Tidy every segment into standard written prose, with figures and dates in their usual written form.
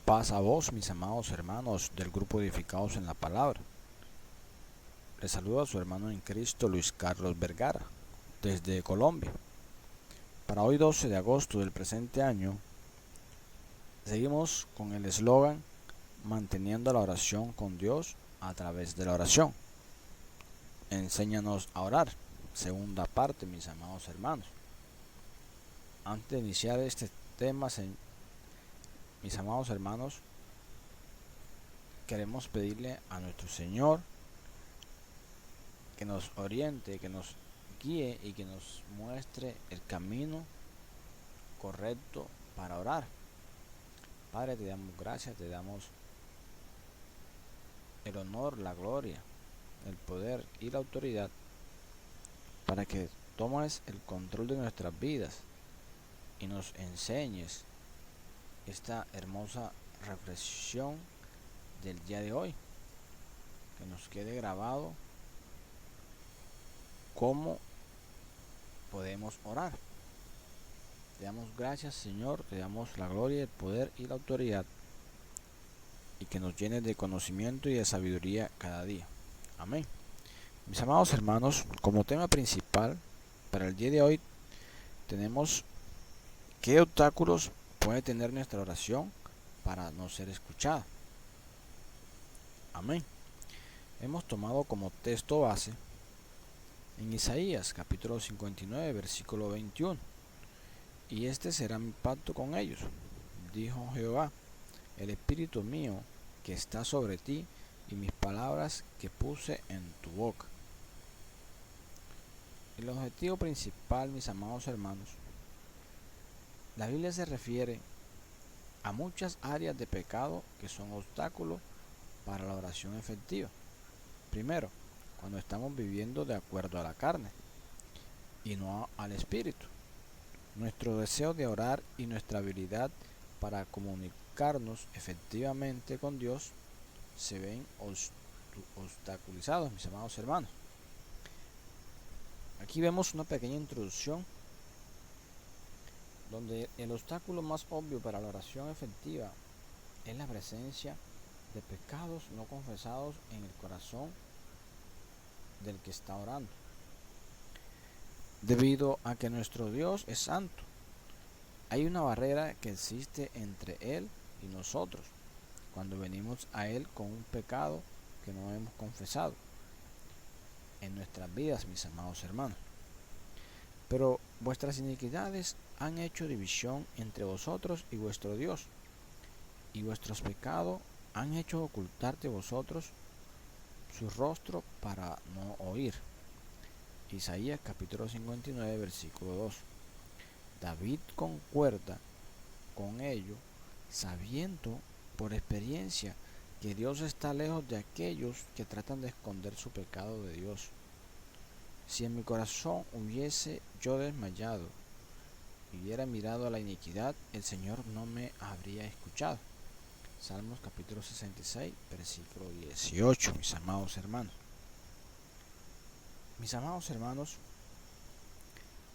Paz a vos, mis amados hermanos del grupo Edificados en la Palabra. Les saluda a su hermano en Cristo, Luis Carlos Vergara, desde Colombia. Para hoy 12 de agosto del presente año, seguimos con el eslogan manteniendo la oración con Dios a través de la oración. Enséñanos a orar. Segunda parte, mis amados hermanos. Antes de iniciar este tema, mis amados hermanos, queremos pedirle a nuestro Señor que nos oriente, que nos guíe y que nos muestre el camino correcto para orar. Padre, te damos gracias, te damos el honor, la gloria, el poder y la autoridad para que tomes el control de nuestras vidas y nos enseñes esta hermosa reflexión del día de hoy, que nos quede grabado cómo podemos orar. Te damos gracias, Señor, te damos la gloria, el poder y la autoridad, y que nos llenes de conocimiento y de sabiduría cada día. Amén. Mis amados hermanos, como tema principal para el día de hoy tenemos qué obstáculos puede tener nuestra oración para no ser escuchada. Amén. Hemos tomado como texto base en Isaías capítulo 59 versículo 21. Y este será mi pacto con ellos, dijo Jehová, el espíritu mío que está sobre ti y mis palabras que puse en tu boca. El objetivo principal, mis amados hermanos, la Biblia se refiere a muchas áreas de pecado que son obstáculos para la oración efectiva. Primero, cuando estamos viviendo de acuerdo a la carne y no al espíritu. Nuestro deseo de orar y nuestra habilidad para comunicarnos efectivamente con Dios se ven obstaculizados, mis amados hermanos. Aquí vemos una pequeña introducción donde el obstáculo más obvio para la oración efectiva es la presencia de pecados no confesados en el corazón del que está orando. Debido a que nuestro Dios es santo, hay una barrera que existe entre Él y nosotros cuando venimos a Él con un pecado que no hemos confesado en nuestras vidas, mis amados hermanos. Pero vuestras iniquidades han hecho división entre vosotros y vuestro Dios, y vuestros pecados han hecho ocultar de vosotros su rostro para no oír. Isaías capítulo 59 versículo 2. David concuerda con ello, sabiendo por experiencia que Dios está lejos de aquellos que tratan de esconder su pecado de Dios. Si en mi corazón hubiese yo desmayado y hubiera mirado a la iniquidad, el Señor no me habría escuchado. Salmos capítulo 66 versículo 18, mis amados hermanos. Mis amados hermanos,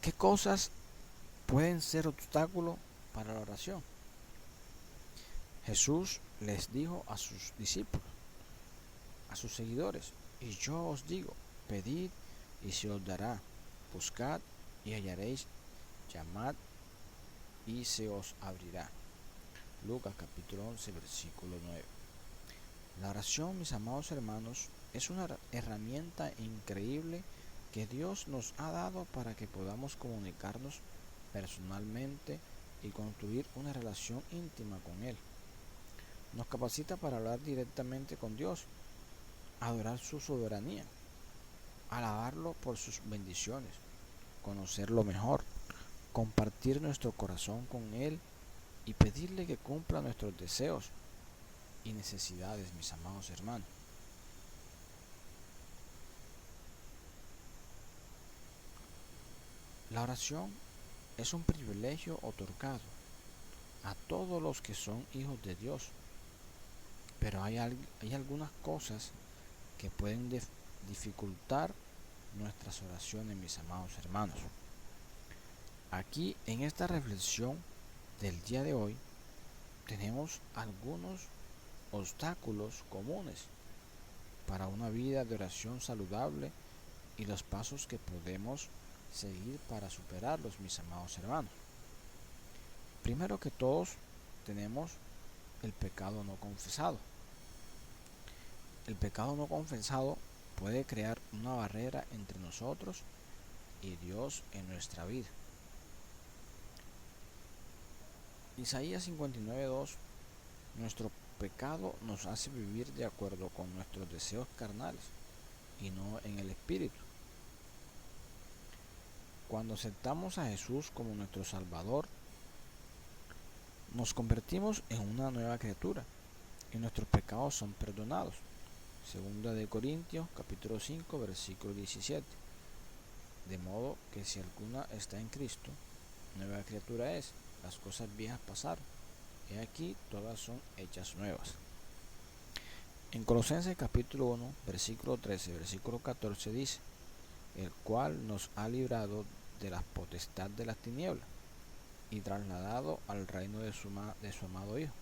¿qué cosas pueden ser obstáculos para la oración? Jesús les dijo a sus discípulos, a sus seguidores, y yo os digo, pedid y se os dará, buscad y hallaréis, llamad y se os abrirá. Lucas capítulo 11 versículo 9. La oración, mis amados hermanos, es una herramienta increíble que Dios nos ha dado para que podamos comunicarnos personalmente y construir una relación íntima con Él. Nos capacita para hablar directamente con Dios, adorar su soberanía, alabarlo por sus bendiciones, conocerlo mejor, compartir nuestro corazón con Él y pedirle que cumpla nuestros deseos y necesidades, mis amados hermanos. La oración es un privilegio otorgado a todos los que son hijos de Dios, pero hay algunas cosas que pueden dificultar nuestras oraciones, mis amados hermanos. Aquí en esta reflexión del día de hoy tenemos algunos obstáculos comunes para una vida de oración saludable y los pasos que podemos seguir para superarlos, mis amados hermanos. Primero que todos, tenemos el pecado no confesado. El pecado no confesado puede crear una barrera entre nosotros y Dios en nuestra vida. Isaías 59:2: nuestro pecado nos hace vivir de acuerdo con nuestros deseos carnales y no en el Espíritu. Cuando aceptamos a Jesús como nuestro Salvador, nos convertimos en una nueva criatura y nuestros pecados son perdonados. Segunda de Corintios capítulo 5 versículo 17. De modo que si alguna está en Cristo, nueva criatura es, las cosas viejas pasaron, he aquí todas son hechas nuevas. En Colosenses capítulo 1 versículo 13 versículo 14 dice: el cual nos ha librado de la potestad de las tinieblas y trasladado al reino de su amado Hijo,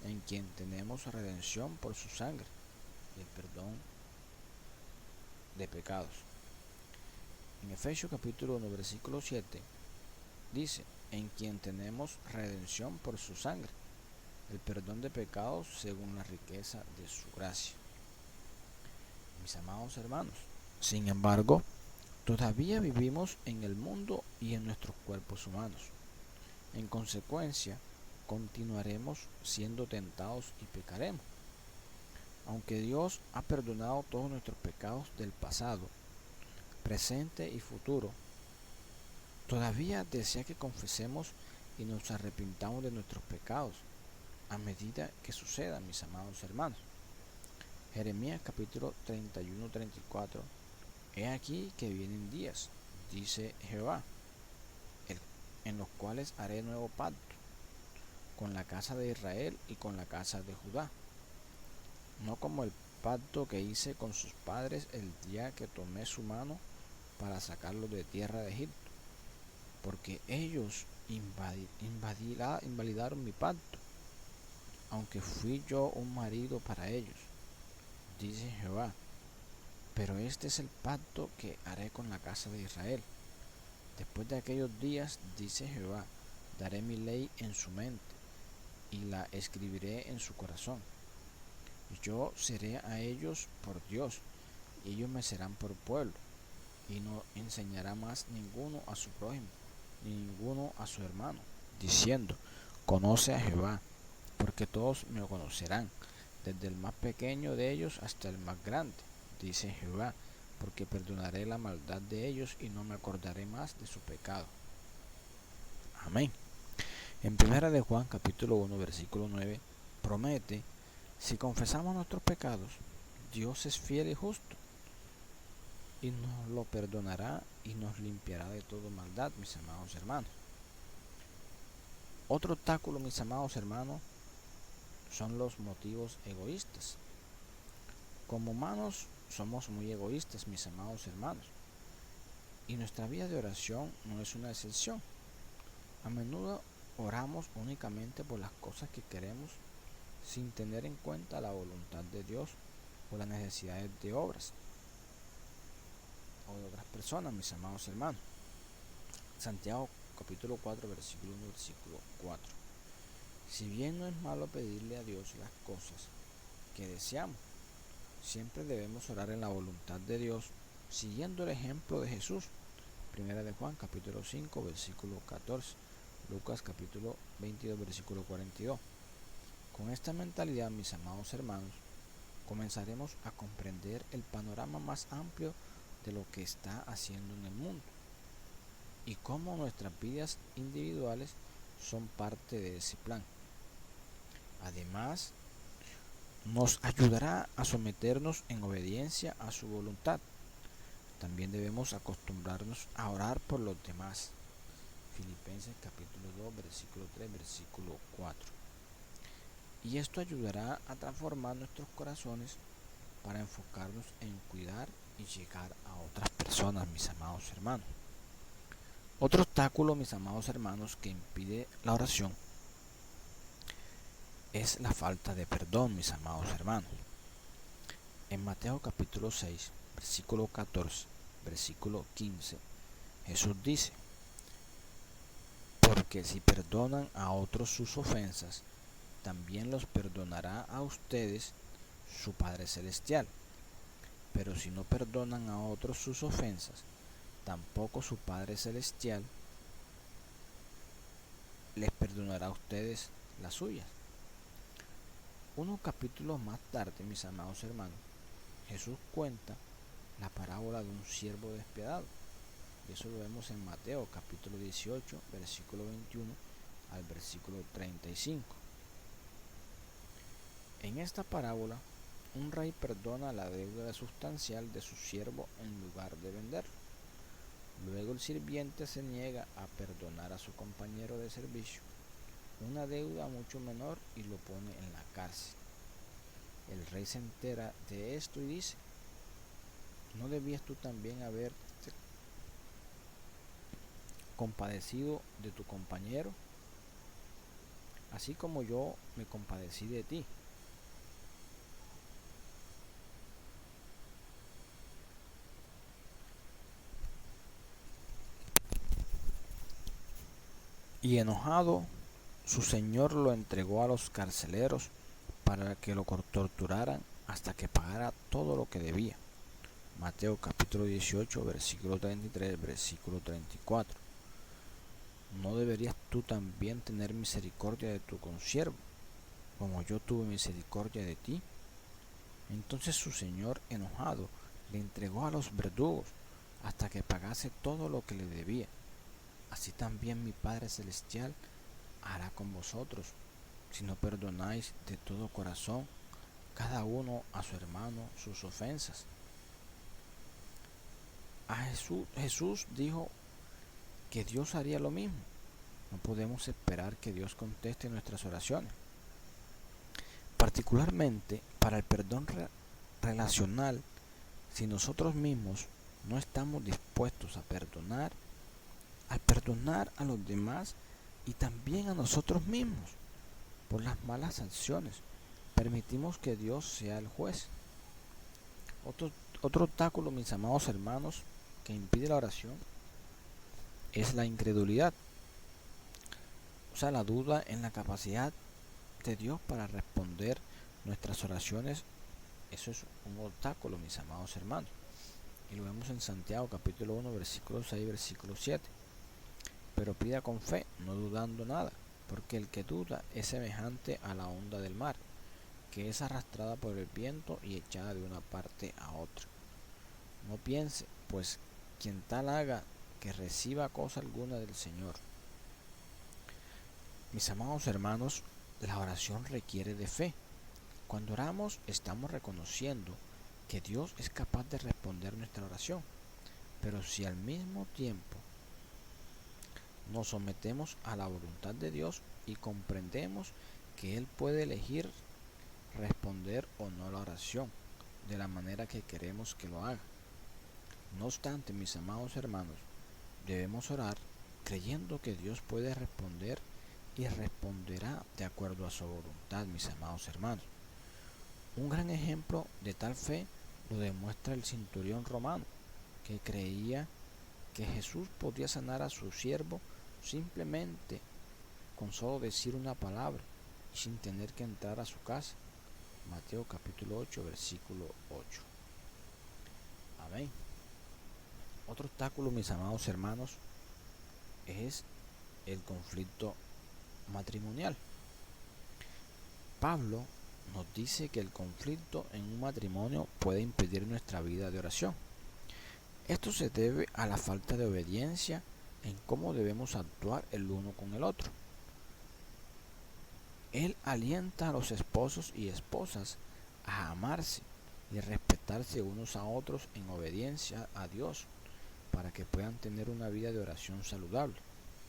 en quien tenemos redención por su sangre y el perdón de pecados. En Efesios capítulo 1 versículo 7 dice: en quien tenemos redención por su sangre, el perdón de pecados según la riqueza de su gracia. Mis amados hermanos, sin embargo, todavía vivimos en el mundo y en nuestros cuerpos humanos. En consecuencia, continuaremos siendo tentados y pecaremos. Aunque Dios ha perdonado todos nuestros pecados del pasado, presente y futuro, todavía desea que confesemos y nos arrepintamos de nuestros pecados a medida que suceda, mis amados hermanos. Jeremías capítulo 31-34: he aquí que vienen días, dice Jehová, en los cuales haré nuevo pacto con la casa de Israel y con la casa de Judá, no como el pacto que hice con sus padres el día que tomé su mano para sacarlos de tierra de Egipto, porque ellos invalidaron mi pacto, aunque fui yo un marido para ellos, dice Jehová. Pero este es el pacto que haré con la casa de Israel. Después de aquellos días, dice Jehová, daré mi ley en su mente y la escribiré en su corazón. Y yo seré a ellos por Dios, y ellos me serán por pueblo. Y no enseñará más ninguno a su prójimo, ni ninguno a su hermano, diciendo: conoce a Jehová, porque todos me conocerán, desde el más pequeño de ellos hasta el más grande, dice Jehová, porque perdonaré la maldad de ellos y no me acordaré más de su pecado. Amén. En 1 de Juan capítulo 1 versículo 9 promete: si confesamos nuestros pecados, Dios es fiel y justo y nos lo perdonará y nos limpiará de toda maldad, mis amados hermanos. Otro obstáculo, mis amados hermanos, son los motivos egoístas. Como humanos somos muy egoístas, mis amados hermanos, y nuestra vida de oración no es una excepción. A menudo oramos únicamente por las cosas que queremos, sin tener en cuenta la voluntad de Dios o las necesidades de obras o de otras personas, mis amados hermanos. Santiago capítulo 4 versículo 1 versículo 4: si bien no es malo pedirle a Dios las cosas que deseamos, siempre debemos orar en la voluntad de Dios, siguiendo el ejemplo de Jesús. Primera de Juan capítulo 5 versículo 14, Lucas capítulo 22 versículo 42. Con esta mentalidad, mis amados hermanos, comenzaremos a comprender el panorama más amplio de lo que está haciendo en el mundo y cómo nuestras vidas individuales son parte de ese plan. Además, nos ayudará a someternos en obediencia a su voluntad. También debemos acostumbrarnos a orar por los demás. Filipenses capítulo 2 versículo 3 versículo 4. Y esto ayudará a transformar nuestros corazones para enfocarnos en cuidar y llegar a otras personas, mis amados hermanos. Otro obstáculo, mis amados hermanos, que impide la oración es la falta de perdón, mis amados hermanos. En Mateo capítulo 6, versículo 14, versículo 15, Jesús dice: porque si perdonan a otros sus ofensas, también los perdonará a ustedes su Padre Celestial. Pero si no perdonan a otros sus ofensas, tampoco su Padre Celestial les perdonará a ustedes las suyas. Unos capítulos más tarde, mis amados hermanos, Jesús cuenta la parábola de un siervo despiadado. Y eso lo vemos en Mateo capítulo 18, versículo 21 al versículo 35. En esta parábola, un rey perdona la deuda sustancial de su siervo en lugar de venderlo. Luego el sirviente se niega a perdonar a su compañero de servicio una deuda mucho menor y lo pone en la cárcel. El rey se entera de esto y dice: ¿no debías tú también haberte compadecido de tu compañero, así como yo me compadecí de ti? Y enojado, su señor lo entregó a los carceleros para que lo torturaran hasta que pagara todo lo que debía. Mateo capítulo 18, versículo 33, versículo 34. ¿No deberías tú también tener misericordia de tu consiervo, como yo tuve misericordia de ti? Entonces su señor, enojado, le entregó a los verdugos hasta que pagase todo lo que le debía. Así también mi Padre Celestial hará con vosotros, si no perdonáis de todo corazón cada uno a su hermano sus ofensas. A Jesús dijo que Dios haría lo mismo. No podemos esperar que Dios conteste nuestras oraciones. Particularmente para el perdón relacional, si nosotros mismos no estamos dispuestos a perdonar, al perdonar a los demás y también a nosotros mismos por las malas acciones, permitimos que Dios sea el juez. Otro obstáculo, mis amados hermanos, que impide la oración es la incredulidad, o sea, la duda en la capacidad de Dios para responder nuestras oraciones. Eso es un obstáculo, mis amados hermanos, y lo vemos en Santiago capítulo 1, versículo 6, versículo 7. Pero pida con fe, no dudando nada, porque el que duda es semejante a la onda del mar, que es arrastrada por el viento y echada de una parte a otra. No piense, pues, quien tal haga, que reciba cosa alguna del Señor. Mis amados hermanos, la oración requiere de fe. Cuando oramos, estamos reconociendo que Dios es capaz de responder nuestra oración. Pero si al mismo tiempo nos sometemos a la voluntad de Dios y comprendemos que Él puede elegir responder o no la oración de la manera que queremos que lo haga. No obstante, mis amados hermanos, debemos orar creyendo que Dios puede responder y responderá de acuerdo a su voluntad, mis amados hermanos. Un gran ejemplo de tal fe lo demuestra el centurión romano, que creía que Jesús podía sanar a su siervo simplemente con solo decir una palabra y sin tener que entrar a su casa. Mateo capítulo 8, versículo 8. Amén. Otro obstáculo, mis amados hermanos, es el conflicto matrimonial. Pablo nos dice que el conflicto en un matrimonio puede impedir nuestra vida de oración. Esto se debe a la falta de obediencia en cómo debemos actuar el uno con el otro. Él alienta a los esposos y esposas a amarse y respetarse unos a otros en obediencia a Dios para que puedan tener una vida de oración saludable.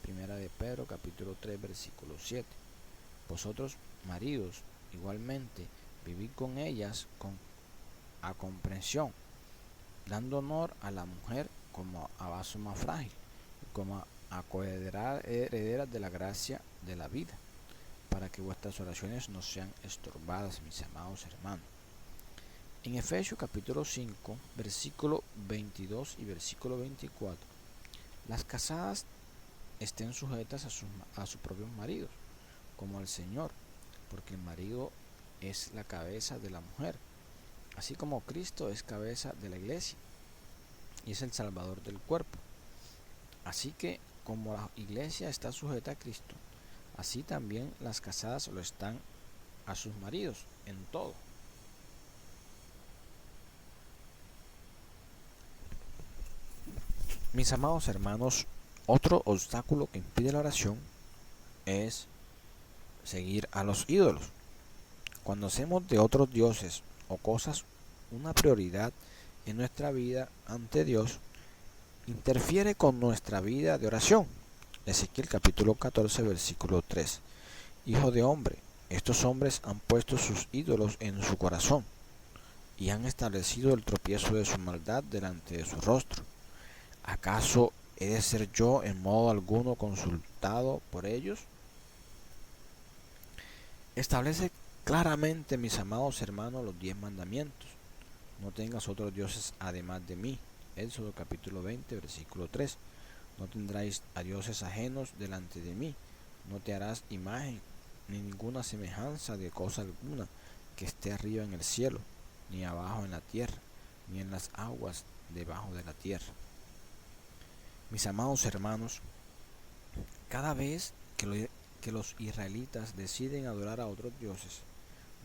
Primera de Pedro capítulo 3 versículo 7. Vosotros, maridos, igualmente, vivid con ellas a comprensión, dando honor a la mujer como a vaso más frágil, como a coherederas de la gracia de la vida, para que vuestras oraciones no sean estorbadas, mis amados hermanos. En Efesios capítulo 5, versículo 22 y versículo 24, las casadas estén sujetas a sus propios maridos, como al Señor, porque el marido es la cabeza de la mujer, así como Cristo es cabeza de la iglesia y es el Salvador del cuerpo. Así que, como la iglesia está sujeta a Cristo, así también las casadas lo están a sus maridos en todo. Mis amados hermanos, otro obstáculo que impide la oración es seguir a los ídolos. Cuando hacemos de otros dioses o cosas una prioridad en nuestra vida ante Dios, interfiere con nuestra vida de oración. Ezequiel capítulo 14, versículo 3. Hijo de hombre, estos hombres han puesto sus ídolos en su corazón y han establecido el tropiezo de su maldad delante de su rostro. ¿Acaso he de ser yo en modo alguno consultado por ellos? Establece claramente, mis amados hermanos, los 10 mandamientos. No tengas otros dioses además de mí. Éxodo capítulo 20, versículo 3. No tendráis a dioses ajenos delante de mí. No te harás imagen ni ninguna semejanza de cosa alguna que esté arriba en el cielo, ni abajo en la tierra, ni en las aguas debajo de la tierra. Mis amados hermanos, cada vez que los israelitas deciden adorar a otros dioses,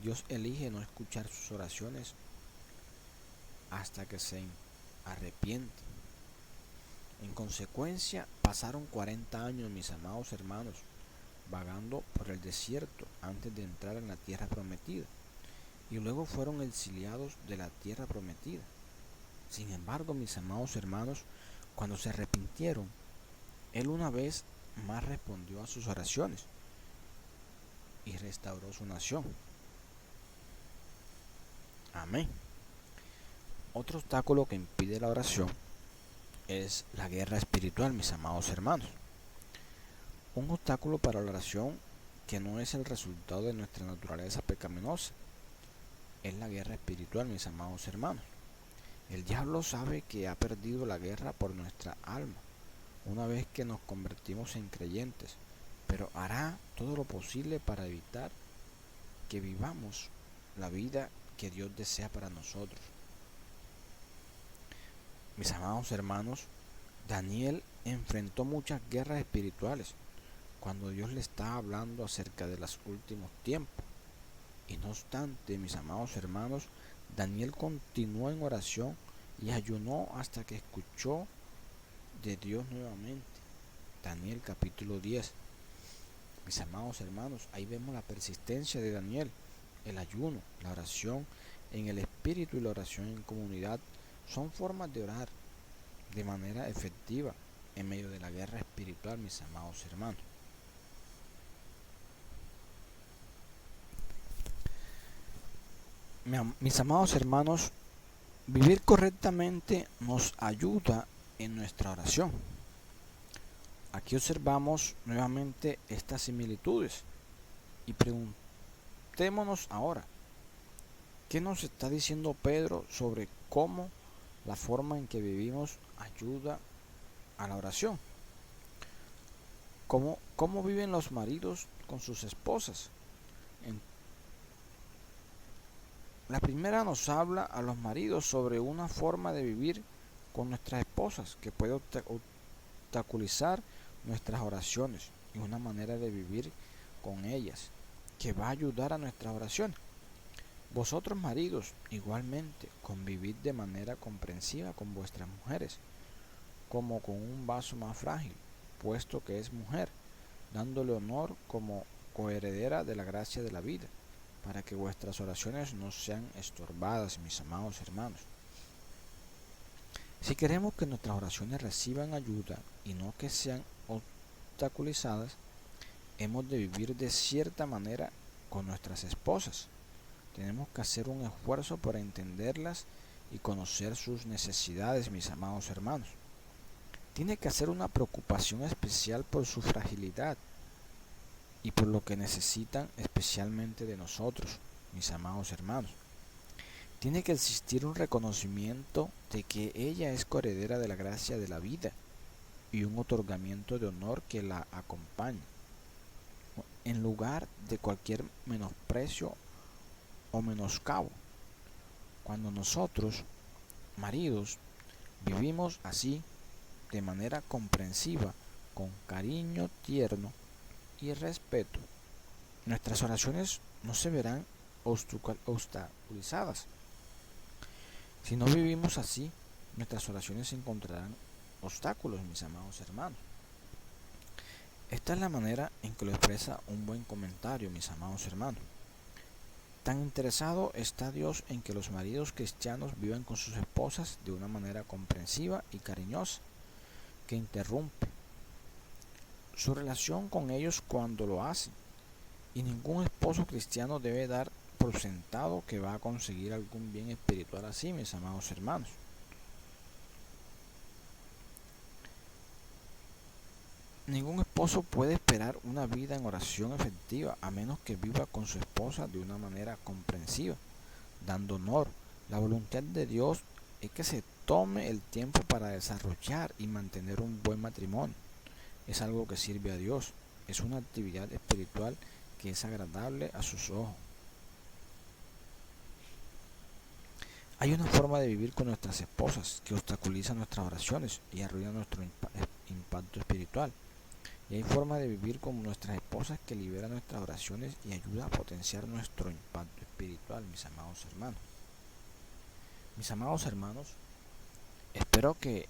Dios elige no escuchar sus oraciones hasta que se arrepienten. En consecuencia, pasaron 40 años, mis amados hermanos, vagando por el desierto antes de entrar en la tierra prometida, y luego fueron exiliados de la tierra prometida. Sin embargo, mis amados hermanos, cuando se arrepintieron, Él una vez más respondió a sus oraciones y restauró su nación. Amén. Otro obstáculo que impide la oración es la guerra espiritual, mis amados hermanos. Un obstáculo para la oración que no es el resultado de nuestra naturaleza pecaminosa, es la guerra espiritual, mis amados hermanos. El diablo sabe que ha perdido la guerra por nuestra alma una vez que nos convertimos en creyentes, pero hará todo lo posible para evitar que vivamos la vida que Dios desea para nosotros. Mis amados hermanos, Daniel enfrentó muchas guerras espirituales cuando Dios le estaba hablando acerca de los últimos tiempos. Y no obstante, mis amados hermanos, Daniel continuó en oración y ayunó hasta que escuchó de Dios nuevamente. Daniel capítulo 10. Mis amados hermanos, ahí vemos la persistencia de Daniel. El ayuno, la oración en el espíritu y la oración en comunidad son formas de orar de manera efectiva en medio de la guerra espiritual, mis amados hermanos. Mis amados hermanos, vivir correctamente nos ayuda en nuestra oración. Aquí observamos nuevamente estas similitudes y preguntémonos ahora, ¿qué nos está diciendo Pedro sobre cómo la forma en que vivimos ayuda a la oración? ¿Cómo viven los maridos con sus esposas? La primera nos habla a los maridos sobre una forma de vivir con nuestras esposas que puede obstaculizar nuestras oraciones y una manera de vivir con ellas que va a ayudar a nuestras oraciones. Vosotros maridos igualmente convivid de manera comprensiva con vuestras mujeres como con un vaso más frágil, puesto que es mujer, dándole honor como coheredera de la gracia de la vida, para que vuestras oraciones no sean estorbadas, mis amados hermanos. Si queremos que nuestras oraciones reciban ayuda y no que sean obstaculizadas, hemos de vivir de cierta manera con nuestras esposas. Tenemos que hacer un esfuerzo para entenderlas y conocer sus necesidades, mis amados hermanos. Tiene que hacer una preocupación especial por su fragilidad y por lo que necesitan especialmente de nosotros, mis amados hermanos. Tiene que existir un reconocimiento de que ella es coheredera de la gracia de la vida y un otorgamiento de honor que la acompaña, en lugar de cualquier menosprecio o menoscabo. Cuando nosotros, maridos, vivimos así, de manera comprensiva, con cariño tierno y respeto, nuestras oraciones no se verán obstaculizadas. Si no vivimos así, nuestras oraciones encontrarán obstáculos, mis amados hermanos. Esta es la manera en que lo expresa un buen comentario, mis amados hermanos. Tan interesado está Dios en que los maridos cristianos vivan con sus esposas de una manera comprensiva y cariñosa, que interrumpe su relación con ellos cuando lo hacen, y ningún esposo cristiano debe dar por sentado que va a conseguir algún bien espiritual así, mis amados hermanos. Ningún esposo puede esperar una vida en oración efectiva a menos que viva con su esposa de una manera comprensiva, dando honor. La voluntad de Dios es que se tome el tiempo para desarrollar y mantener un buen matrimonio. Es algo que sirve a Dios. Es una actividad espiritual que es agradable a sus ojos. Hay una forma de vivir con nuestras esposas que obstaculiza nuestras oraciones y arruina nuestro impacto espiritual. Y hay forma de vivir con nuestras esposas que libera nuestras oraciones y ayuda a potenciar nuestro impacto espiritual, mis amados hermanos. Mis amados hermanos, espero que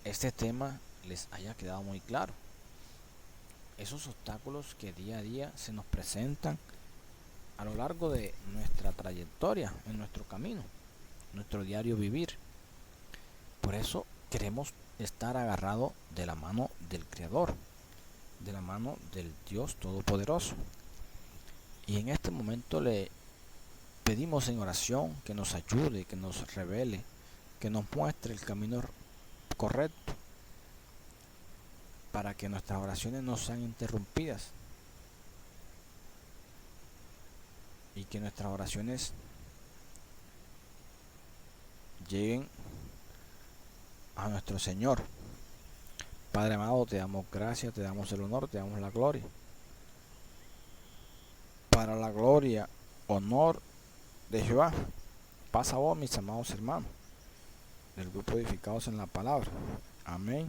este tema les haya quedado muy claro. Esos obstáculos que día a día se nos presentan a lo largo de nuestra trayectoria, en nuestro camino, nuestro diario vivir. Por eso queremos estar agarrados de la mano del Creador, de la mano del Dios Todopoderoso. Y en este momento le pedimos en oración que nos ayude, que nos revele, que nos muestre el camino correcto para que nuestras oraciones no sean interrumpidas y que nuestras oraciones lleguen a nuestro Señor. Padre amado, te damos gracias, te damos el honor, te damos la gloria. Para la gloria, honor de Jehová, pasa vos, mis amados hermanos, del grupo edificados en la palabra. Amén.